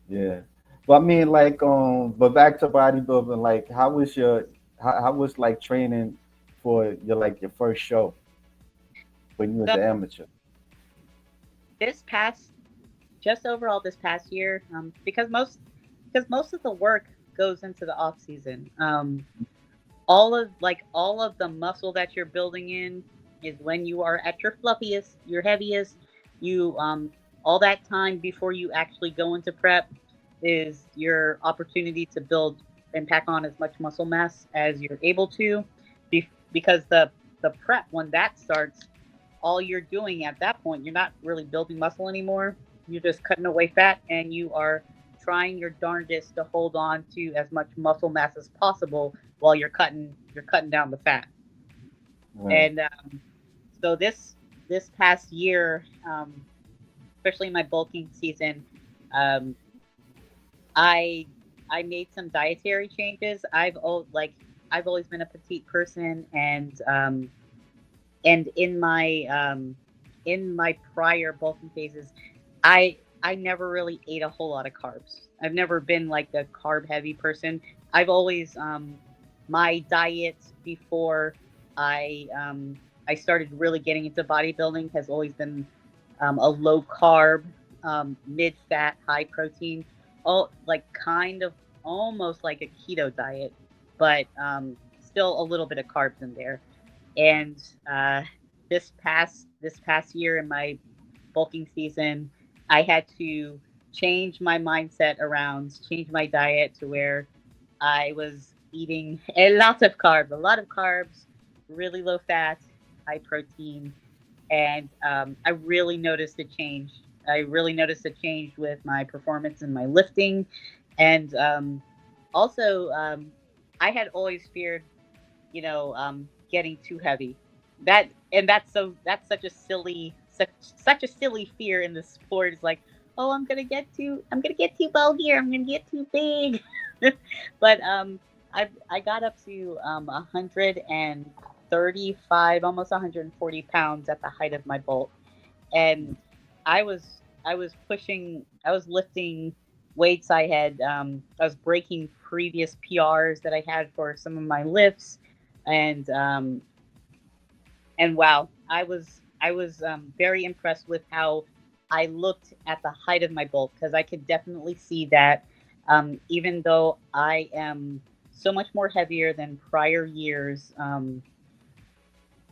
yeah, but I mean but back to bodybuilding. Like how was like training for your first show when you was So an amateur? this past, just overall this past year, because most of the work goes into the off season. All of the muscle that you're building in is when you are at your fluffiest, your heaviest. You All that time before you actually go into prep is your opportunity to build and pack on as much muscle mass as you're able to, because the prep, when that starts, all you're doing at that point, you're not really building muscle anymore. you're just cutting away fat, and you are trying your darndest to hold on to as much muscle mass as possible while you're cutting down the fat. Right. And so this past year, especially my bulking season, um, I I made some dietary changes. I've always been a petite person, and in my prior bulking phases, I never really ate a whole lot of carbs. I've never been like a carb heavy person. I've always my diet before I started really getting into bodybuilding has always been a low carb, mid fat, high protein, all like kind of almost like a keto diet, but still a little bit of carbs in there. And this past year in my bulking season, I had to change my mindset around, change my diet to where I was eating a lot of carbs, really low fat, high protein, and I really noticed a change. I really noticed a change with my performance and my lifting, and also I had always feared, getting too heavy. That's such a silly fear in the sport. It's like, oh, I'm gonna get too bulky, or I'm gonna get too big. But I got up to 135, almost 140 pounds at the height of my bulk, and I was lifting weights. I was breaking previous PRs that I had for some of my lifts, and wow, I was very impressed with how I looked at the height of my bulk, because I could definitely see that, even though I am so much more heavier than prior years,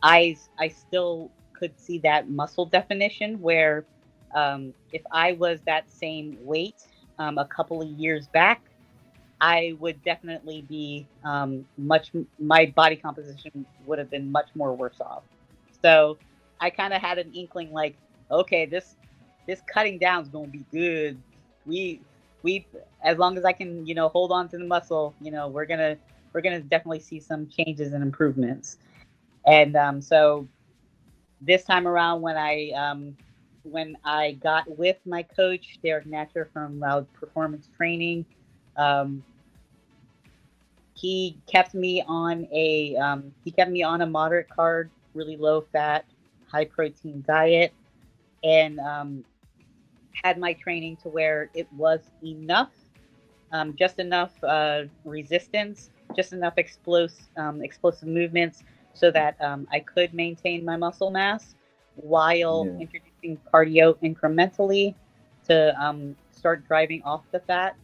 I still could see that muscle definition where, if I was that same weight a couple of years back, I would definitely be my body composition would have been much more worse off. So I kind of had an inkling like, okay, this cutting down is going to be good. We we as long as I can, hold on to the muscle, we're gonna definitely see some changes and improvements. And so this time around, when I got with my coach, Derek Natcher from Loud Performance Training, um, he kept me on a moderate carb, really low fat, high protein diet, and had my training to where it was enough, just enough resistance, just enough explosive movements, so that I could maintain my muscle mass while Yeah. introducing cardio incrementally to start driving off the fat,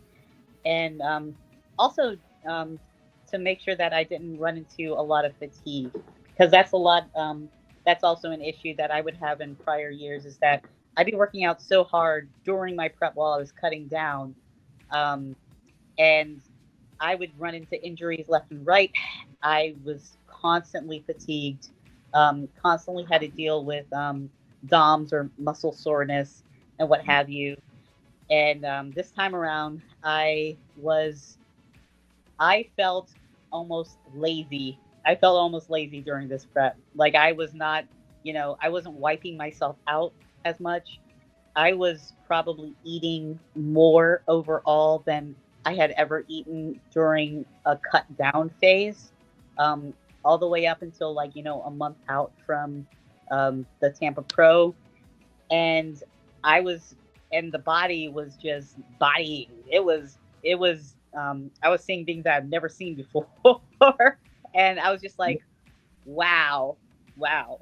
and also to make sure that I didn't run into a lot of fatigue, because that's a lot. That's also an issue that I would have in prior years, is that I'd be working out so hard during my prep while I was cutting down, um, and I would run into injuries left and right. I was constantly fatigued, constantly had to deal with DOMS, or muscle soreness, and what have you. And this time around, I felt almost lazy. I felt almost lazy during this prep. Like I was not, I wasn't wiping myself out as much. I was probably eating more overall than I had ever eaten during a cut down phase, all the way up until, like, a month out from the Tampa Pro, and I was, and the body was just bodying. I was seeing things that I've never seen before, and I was just like, wow, wow.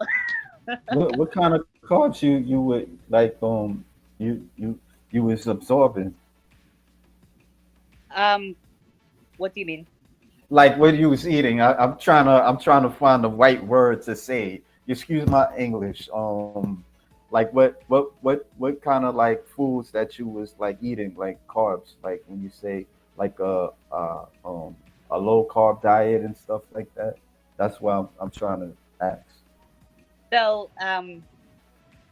What kind of carbs you would like you you was absorbing? um, what do you mean? Like what you was eating? I'm trying to find the right word to say. Excuse my English. Like what kind of like foods that you was like eating, like carbs, like when you say like a low carb diet and stuff like that. That's why I'm trying to ask. So,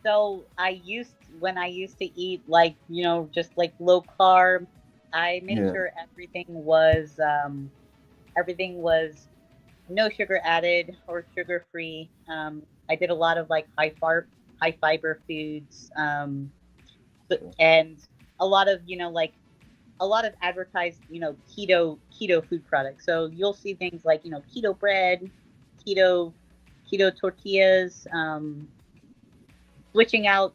So when I used to eat like, just like low carb, I made Yeah, sure everything was no sugar added or sugar free. I did a lot of like high fiber foods, and a lot of, like a lot of advertised, keto food products. So you'll see things like, keto bread, keto keto tortillas, switching out,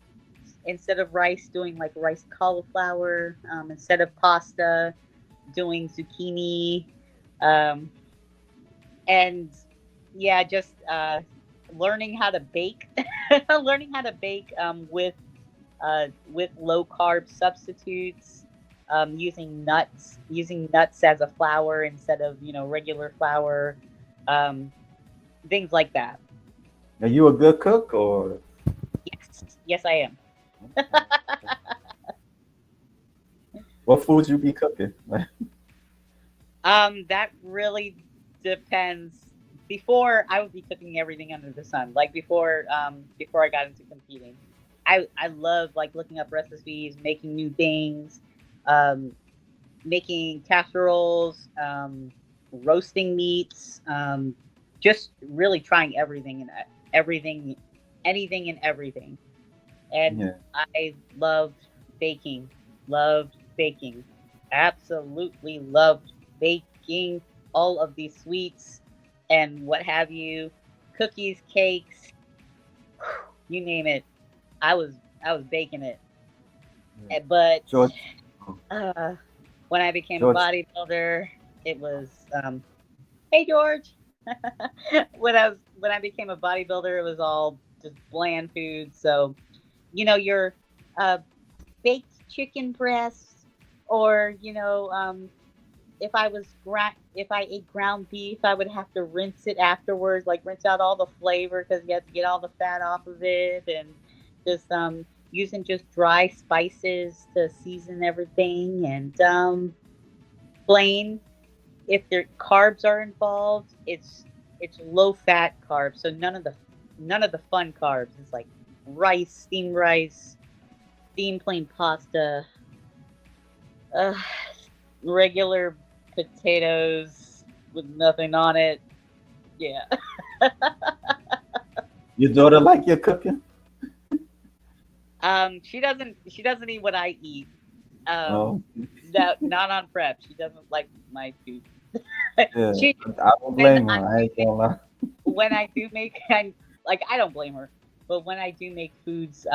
instead of rice, doing like rice cauliflower, instead of pasta, doing zucchini, um, and yeah, just learning how to bake, learning how to bake, with low carb substitutes, using nuts as a flour instead of, regular flour, um, things like that. are you a good cook or? Yes, yes, I am. Okay. What foods you be cooking? That really depends. Before, I would be cooking everything under the sun. Like before I got into competing, I love like looking up recipes, making new things, um, making casseroles, roasting meats, just really trying everything, anything and everything. And Yeah, I baking, loved baking, absolutely loved baking all of these sweets and what have you, cookies, cakes, you name it. I was baking it. yeah. But George, uh, when I became a George. bodybuilder, it was, hey George. When I became a bodybuilder, it was all just bland food. So, your uh, baked chicken breasts, or, if I ate ground beef, I would have to rinse it afterwards, like rinse out all the flavor because you have to get all the fat off of it, and just using just dry spices to season everything, and plain. If there carbs are involved, it's low fat carbs, so none of the fun carbs. It's like rice, steamed plain pasta, uh, regular potatoes with nothing on it. Yeah. Your daughter like your cooking? She doesn't eat what I eat. Um, Oh, no, not on prep. She doesn't like my food. yeah. She I don't when blame I her. I ain't gonna lie. when I do make, I don't blame her, but when I do make foods,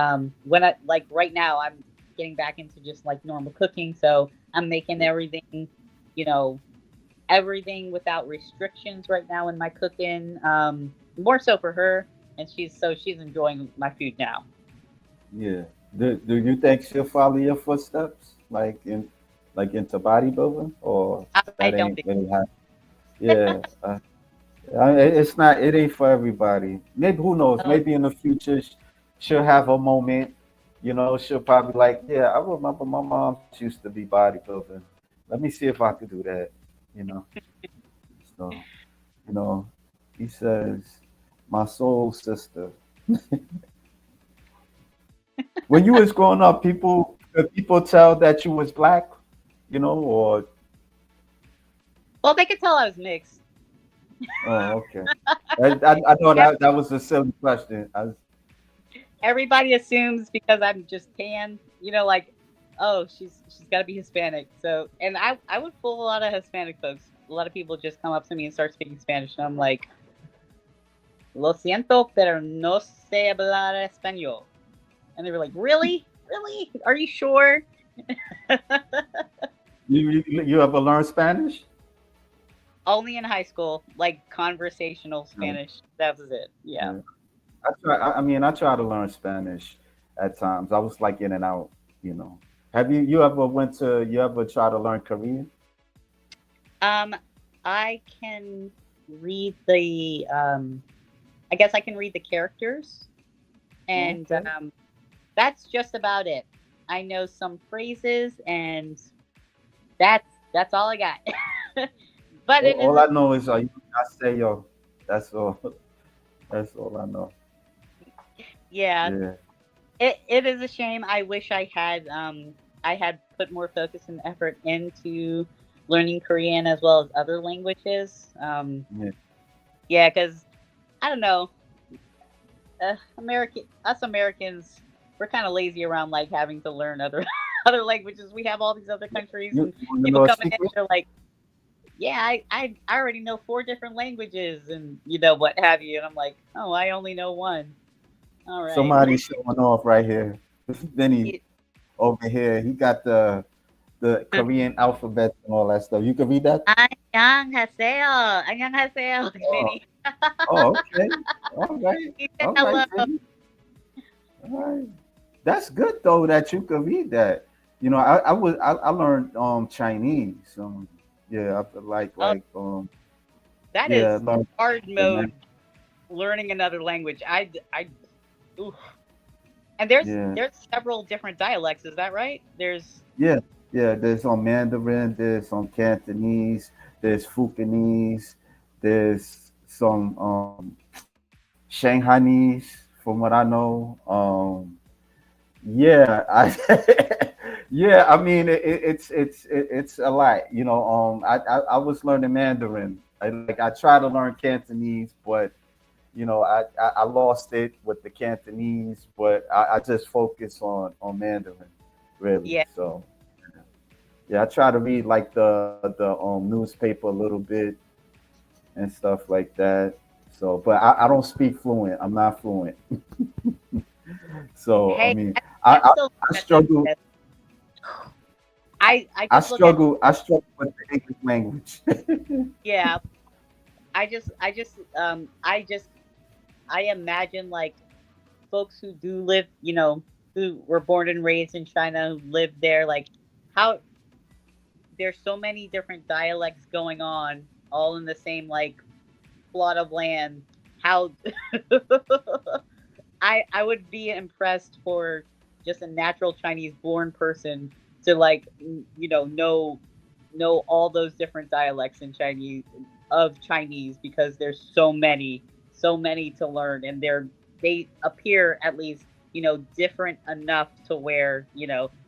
when I like right now, I'm getting back into just like normal cooking, so I'm making everything, you know, everything without restrictions right now in my cooking. More so for her, and she's enjoying my food now. Yeah. Do you think she'll follow your footsteps, like into bodybuilding, or I that don't ain't think. really hot? Yeah. It's not. It ain't for everybody. Maybe who knows? Oh, Maybe in the future she'll have a moment. You know, she'll probably like, yeah, I remember my mom used to be bodybuilding. Let me see if I could do that. You know. So you know, he says, my soul sister. When you was growing up, could people tell that you was black, or well, they could tell I was mixed. oh, okay. I know that was a silly question. Everybody assumes because I'm just tan, like, oh, she's got to be Hispanic. So, and I would fool a lot of Hispanic folks. A lot of people just come up to me and start speaking Spanish, and I'm like, lo siento, pero no sé hablar español. And they were like, really, really, are you sure? You ever learn Spanish? Only in high school, like conversational No. Spanish. That was it. Yeah. Yeah. I try to learn Spanish at times. I was like in and out, you know. Have you ever try to learn Korean? Um, I can read the. I guess I can read the characters, and Okay. that's just about it. I know some phrases, and that's all I got. But it is All a I know is I say yo. That's all. That's all I know. yeah. Yeah. it is a shame. I had put more focus and effort into learning Korean as well as other languages. Yeah. Yeah, because I don't know, us Americans, we're kind of lazy around like having to learn other other languages. We have all these other countries and You want to people know a coming in, secret? they're like, yeah, I already know four different languages and what have you, and I'm like, oh, I only know one. All right. Somebody's showing off right here. This is Benny Y- over here. He got the Korean alphabet and all that stuff. You can read that? 안녕하세요. 안녕하세요, Oh, Vinny. oh, okay. All right. He said All right, hello. Benny. All right. That's good though that you can read that. I learned Chinese. Yeah, I feel Oh, that yeah, is learned hard the man- mode. Learning another language. Oof. And yeah. there's several different dialects. Is that right? There's Yeah, yeah. There's Mandarin. There's Cantonese. There's Fukinese. There's some Shanghainese, from what I know. Yeah, yeah. I mean, it's a lot. I was learning Mandarin. I tried to learn Cantonese, but I lost it with the Cantonese. But I just focus on Mandarin, really. yeah. So yeah, I try to read like the newspaper a little bit and stuff like that. So, but I don't speak fluent. I'm not fluent. So I Hey, mean, I I'm I, still I learning that struggle. too. I I just look at struggle. I struggle with the English language. yeah. I just I imagine like folks who do live, who were born and raised in China, who live there, like how there's so many different dialects going on, all in the same like plot of land. How I would be impressed for just a natural Chinese born person to like know all those different dialects in Chinese of Chinese because there's so many to learn, and they appear at least different enough to where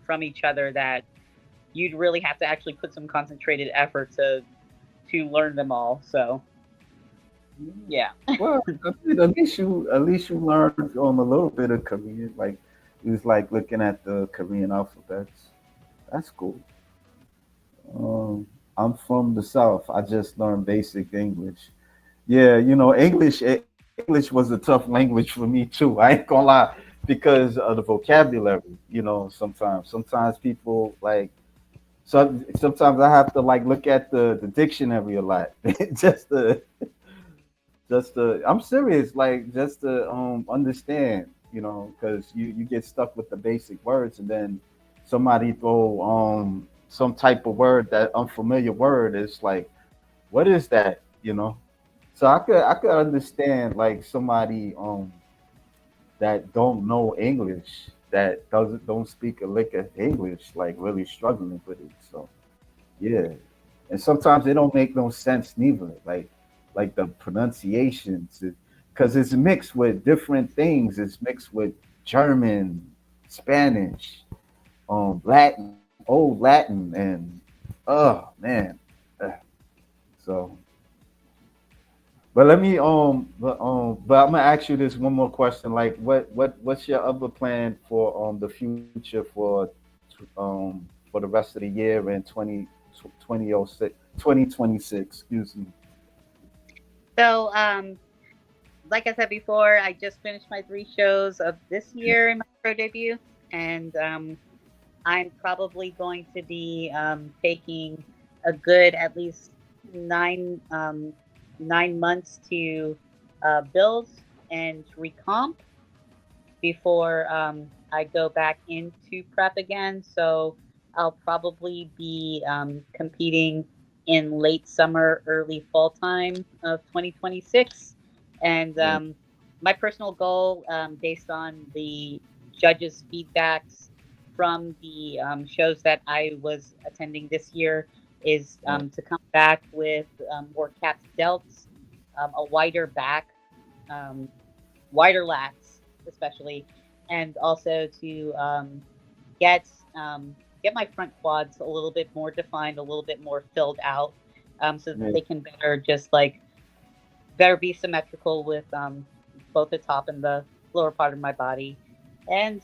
from each other that you'd really have to actually put some concentrated effort to learn them all. So yeah. Well, I mean, at least you learned a little bit of Korean. Like it was like looking at the Korean alphabets. That's cool. Um, I'm from the South. I just learned basic English. Yeah, English was a tough language for me too. I ain't gonna lie, because of the vocabulary. Sometimes people like sometimes I have to like look at the dictionary a lot just to I'm serious, like just to understand, because you get stuck with the basic words, and then somebody throw some type of word, that unfamiliar word, is like, what is that, so I could understand like somebody that don't know English, that don't speak a lick of English, like really struggling with it. So yeah, and sometimes it don't make no sense neither. Like the pronunciations, because it's mixed with different things. It's mixed with German, Spanish, Latin, old Latin, and oh man. Uh, So, but let me but I'm gonna ask you this one more question. Like, what's your other plan for the future for the rest of the year in 2006 2026? Excuse me. So like I said before, I just finished my three shows of this year in my pro debut, and I'm probably going to be taking a good at least 9 months to build and recomp before I go back into prep again. So I'll probably be competing in late summer, early fall time of 2026. And Yeah. my personal goal, based on the judges' feedbacks from the shows that I was attending this year, is Right. to come back with more caps dealt, a wider back, um, wider lats, especially, and also to get get my front quads a little bit more defined, a little bit more filled out, so that Yeah. they can better just like better be symmetrical with both the top and the lower part of my body. And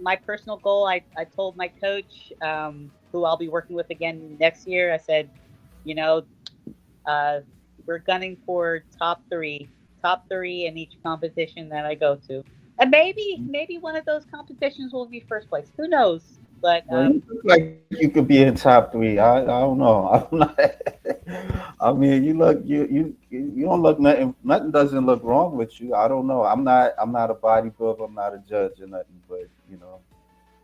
my personal goal, I told my coach, who I'll be working with again next year, I said, you know, uh, we're gunning for top three in each competition that I go to, and maybe one of those competitions will be first place. Who knows? But Well, you look like you could be in top three. I don't know. I'm not. I mean, you don't look nothing. Nothing doesn't look wrong with you. I don't know. I'm not a bodybuilder. I'm not a judge or nothing. But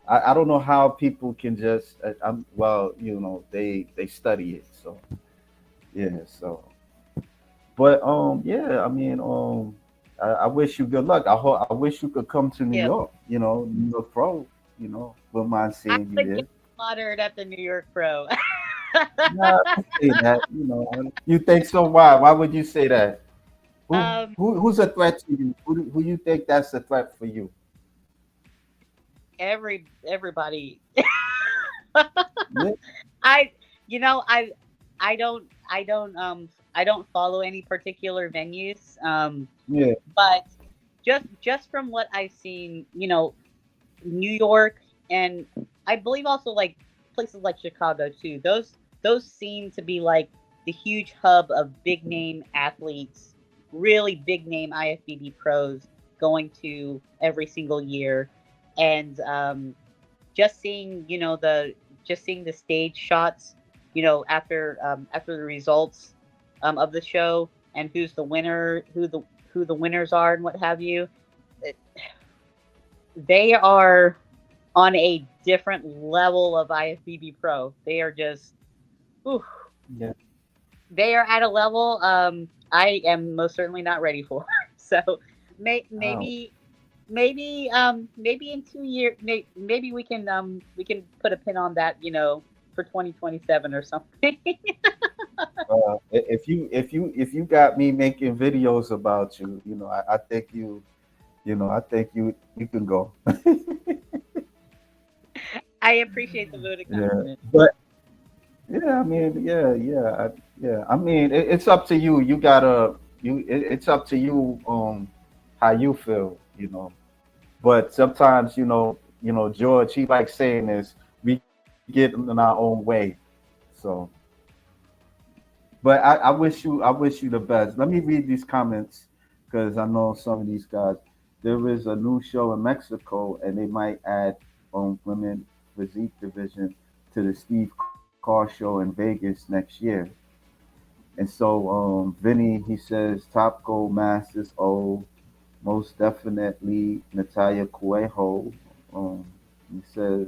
I don't know how people can just. Well, they study it. So yeah. So, but yeah. I mean I wish you good luck. I wish you could come to New yeah, York. New York Pro. Wouldn't mind I seeing you would get there. slaughtered at the New York Pro. Nah, don't say that. You think so? Why? Why would you say that? um, Who's a threat to you? Who you think that's a threat for you? everybody. Yeah, I you know I don't follow any particular venues. yeah, But just from what I've seen, New York, and I believe also like places like Chicago too. Those seem to be like the huge hub of big name athletes, really big name IFBB pros going to every single year, and just seeing just seeing the stage shots, after the results of the show, and who's the winner, who the winners are, and what have you. it- They are on a different level of IFBB Pro. They are just, whew, yeah. they are at a level I am most certainly not ready for. So Oh, maybe maybe in 2 years, maybe we can put a pin on that, for 2027 or something. if you got me making videos about you, I think you can go. I appreciate the vote of Yeah, confidence. but yeah, I mean, yeah. I mean, it's up to you. It's up to you. How you feel, But sometimes, George, he likes saying this. We get in our own way. So, but I wish you the best. Let me read these comments because I know some of these guys. There is a new show in Mexico, and they might add women physique division to the Steve Carr show in Vegas next year. And so, Vinny, he says top gold masters. Oh, most definitely Natalia Cuejo. He says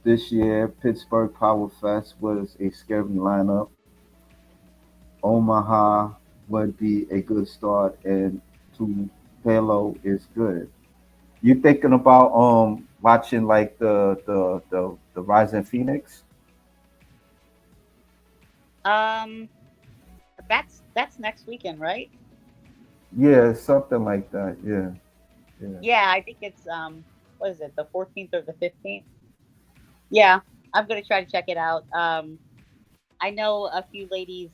this year Pittsburgh Power Fest was a scary lineup. Omaha would be a good start, and Tupelo is good. You thinking about watching like the Rising Phoenix? Um, that's next weekend, right? Yeah, something like that. Yeah, yeah. Yeah, I think it's what is it, the 14th or the 15th? Yeah, I'm gonna try to check it out. I know a few ladies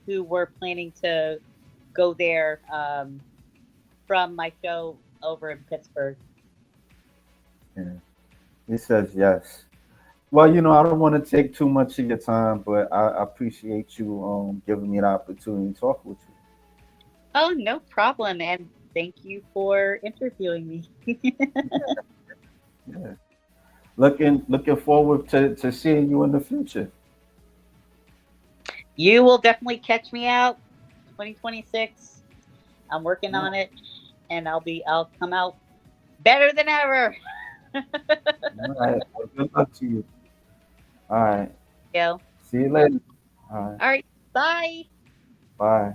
who were planning to go there from my show over in Pittsburgh. Yeah. He says yes. Well, I don't want to take too much of your time, but I appreciate you giving me the opportunity to talk with Oh, no problem, and thank you for interviewing me. you. Yeah. Looking forward to seeing you in the future. You will definitely catch me out 2026. I'm working All on it, and I'll come out better than ever. right. Well, good luck to you. All right. Yo. See you later. All right. All right. Bye. Bye.